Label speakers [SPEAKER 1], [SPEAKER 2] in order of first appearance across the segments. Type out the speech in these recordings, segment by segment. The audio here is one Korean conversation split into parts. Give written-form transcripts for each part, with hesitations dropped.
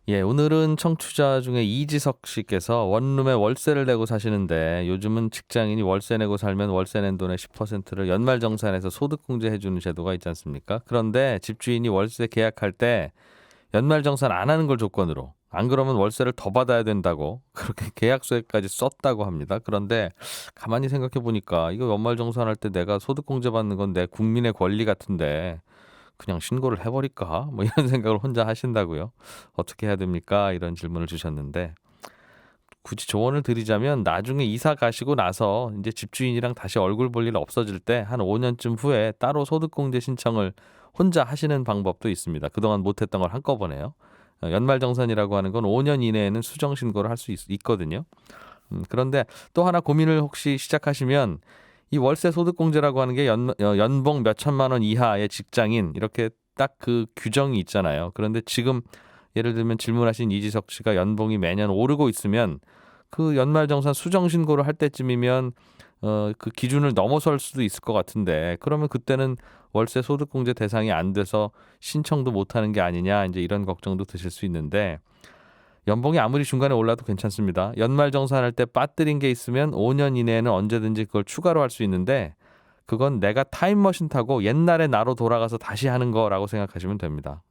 [SPEAKER 1] 예, 오늘은 청취자 중에 이지석 씨께서 원룸에 월세를 내고 사시는데 요즘은 직장인이 월세 내고 살면 월세 낸 돈의 10%를 연말정산해서 소득공제 해주는 제도가 있지 않습니까? 그런데 집주인이 월세 계약할 때 연말정산 안 하는 걸 조건으로 안 그러면 월세를 더 받아야 된다고 그렇게 계약서에까지 썼다고 합니다. 그런데 가만히 생각해 보니까 이거 연말정산할 때 내가 소득공제 받는 건 내 국민의 권리 같은데 그냥 신고를 해버릴까? 뭐 이런 생각을 혼자 하신다고요. 어떻게 해야 됩니까? 이런 질문을 주셨는데 굳이 조언을 드리자면 나중에 이사 가시고 나서 이제 집주인이랑 다시 얼굴 볼 일 없어질 때 한 5년쯤 후에 따로 소득공제 신청을 혼자 하시는 방법도 있습니다. 그동안 못했던 걸 한꺼번에요. 연말정산이라고 하는 건 5년 이내에는 수정 신고를 할 수 있거든요. 그런데 또 하나 고민을 혹시 시작하시면 이 월세 소득공제라고 하는 게 연봉 몇 천만 원 이하의 직장인 이렇게 딱 그 규정이 있잖아요. 그런데 지금 예를 들면 질문하신 이지석 씨가 연봉이 매년 오르고 있으면 그 연말정산 수정 신고를 할 때쯤이면 그 기준을 넘어설 수도 있을 것 같은데 그러면 그때는 월세 소득공제 대상이 안 돼서 신청도 못 하는 게 아니냐 이제 이런 걱정도 드실 수 있는데 연봉이 아무리 중간에 올라도 괜찮습니다. 연말정산할 때 빠뜨린 게 있으면 5년 이내에는 언제든지 그걸 추가로 할 수 있는데 그건 내가 타임머신 타고 옛날의 나로 돌아가서 다시 하는 거라고 생각하시면 됩니다.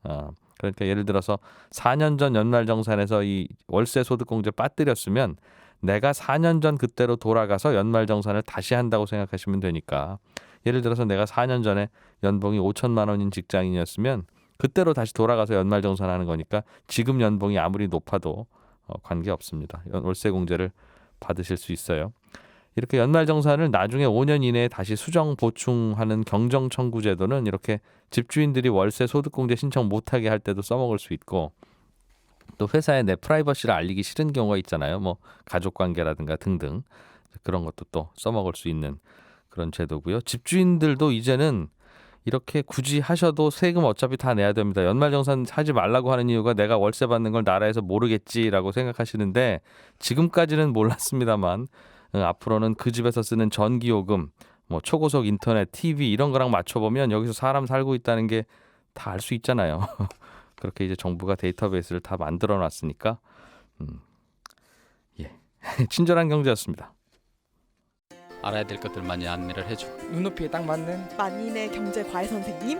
[SPEAKER 1] 그러니까 예를 들어서 4년 전 연말정산에서 이 월세 소득공제 빠뜨렸으면 내가 4년 전 그때로 돌아가서 연말정산을 다시 한다고 생각하시면 되니까 예를 들어서 내가 4년 전에 연봉이 5천만 원인 직장인이었으면 그때로 다시 돌아가서 연말정산하는 거니까 지금 연봉이 아무리 높아도 관계없습니다. 월세 공제를 받으실 수 있어요. 이렇게 연말정산을 나중에 5년 이내에 다시 수정 보충하는 경정청구 제도는 이렇게 집주인들이 월세 소득공제 신청 못하게 할 때도 써먹을 수 있고 또 회사에 내 프라이버시를 알리기 싫은 경우가 있잖아요. 뭐 가족관계라든가 등등 그런 것도 또 써먹을 수 있는 그런 제도고요. 집주인들도 이제는 이렇게 굳이 하셔도 세금 어차피 다 내야 됩니다. 연말정산 하지 말라고 하는 이유가 내가 월세 받는 걸 나라에서 모르겠지라고 생각하시는데 지금까지는 몰랐습니다만 앞으로는 그 집에서 쓰는 전기요금, 뭐 초고속 인터넷, TV 이런 거랑 맞춰보면 여기서 사람 살고 있다는 게 다 알 수 있잖아요. 그렇게 이제 정부가 데이터베이스를 다 만들어 놨으니까 예. 친절한 경제였습니다.
[SPEAKER 2] 알아야 될 것들 많이 안내를 해주고
[SPEAKER 3] 눈높이에 딱 맞는
[SPEAKER 4] 만인의 경제 과외 선생님?